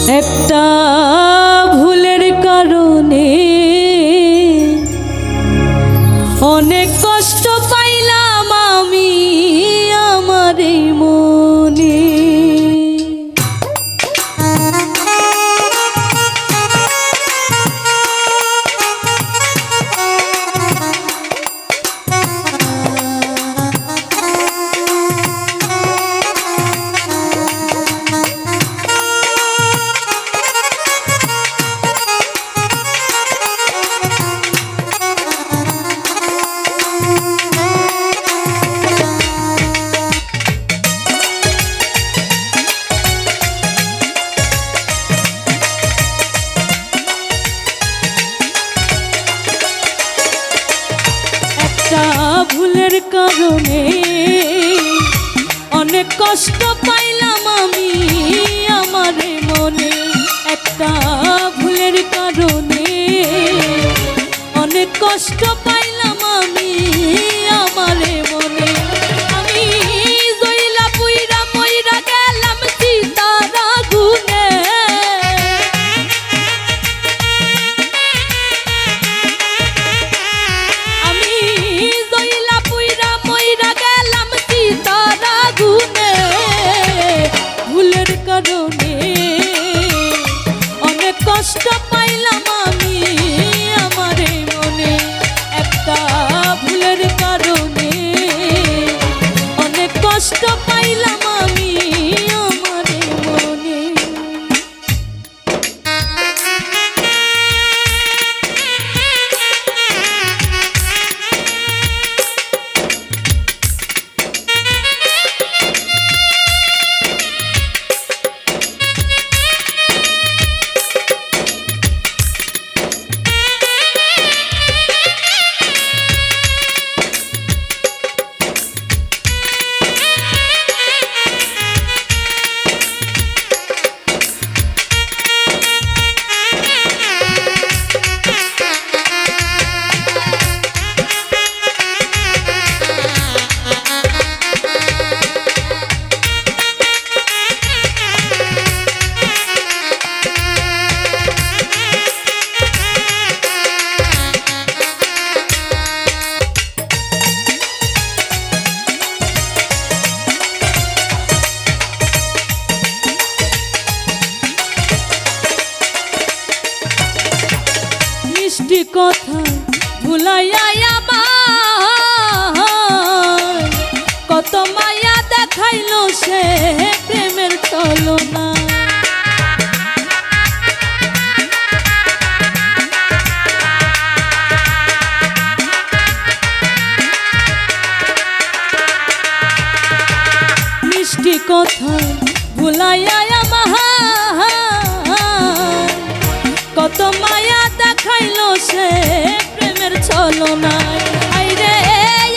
একটা ভুলের কারণে অনেক কষ্ট পাইলাম আমি আমার এই মনে। ভুলের কারণে অনেক কষ্ট পাইলাম আমি আমার মনে। একটা ভুলের কারণে অনেক কষ্ট পাইলাম আমি আমার মনে। আমি জইলা পুইরা মইরা গেলাম চিতার আগুনে। কষ্ট পাইলাম আমি আমার মনে। একটা ভুলের কারণে অনেক কষ্ট পাইলাম আমি আমার মনে। মিষ্টি কথা ভুলাইয়া আমার কত মায়া দেখাইলো সে প্রেমের ছলনা। মিষ্টি কথা ভুলাইয়া আমার কত মায়া দেখাইলো সে প্রেমের ছলনায়। আইরে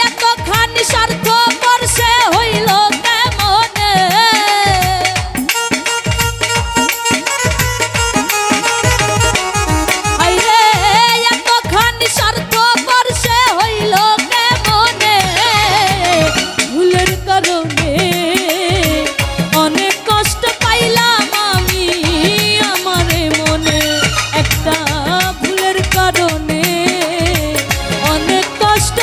এতখানি স্বার্থ পরশে হইল কেমনে। আইরে এতখানি স্বার্থ পরশে হইল কেমনে। ভুলের কারণে অনেক কষ্ট পাইলাম আমি আমার মনে। একটা ভুলের কারণে অনেক কষ্ট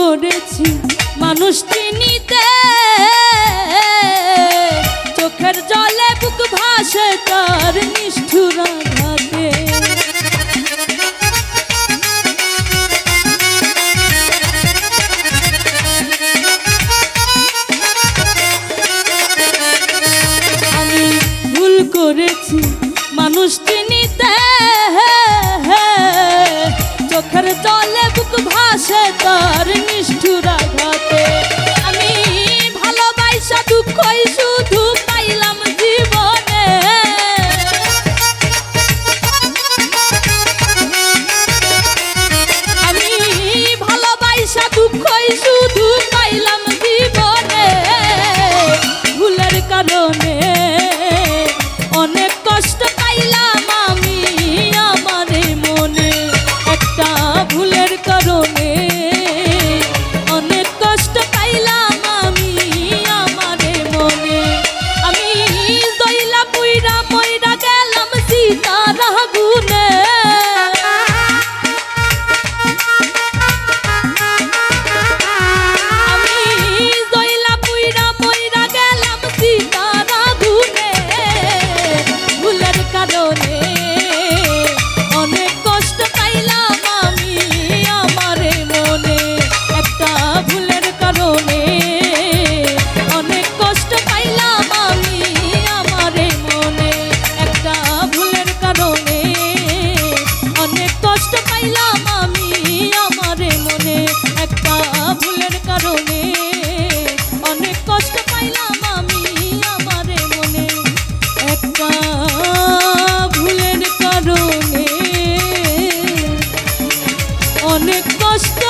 করেছি মানুষ চিনিতে, চোখের জলে বুক ভাসে তার নিষ্ঠুর আঘাতে। আমি ভুল করেছি মানুষ চিনিতে, চোখের জলে বুক ভাসে তার নিষ্ঠুর আঘাতে। আমি ভালোবাসা দুঃখই শুধু পাইলাম জীবনে, আমি ভালোবাসা দুঃখই শুধু পাইলাম জীবনে। ভুলের কারণে অনেক কষ্ট পাইলাম আমি আমারে মনে, একটা ভুলের কারণে অনেক কষ্ট পাইলাম আমি আমারে মনে। আমি জইলা পুইরা মইরা গেলাম সীতার আগুনে, আমি জইলা পুইরা মইরা গেলাম সীতার আগুনে। ভুলের কারণে অনেক কষ্ট পাইলাম আমি আমারে মনে, একটা ভুলের কারণে অনেক কষ্ট পাইলাম আমি আমারে মনে, একটা ভুলের কারণে অনেক কষ্ট পাইলাম আমি আমারে মনে, একটা ভুলের কারণে অনেক কষ্ট পাইলাম আমি আমারে মনে, একটা ভুলের কারণে অনেক কষ্ট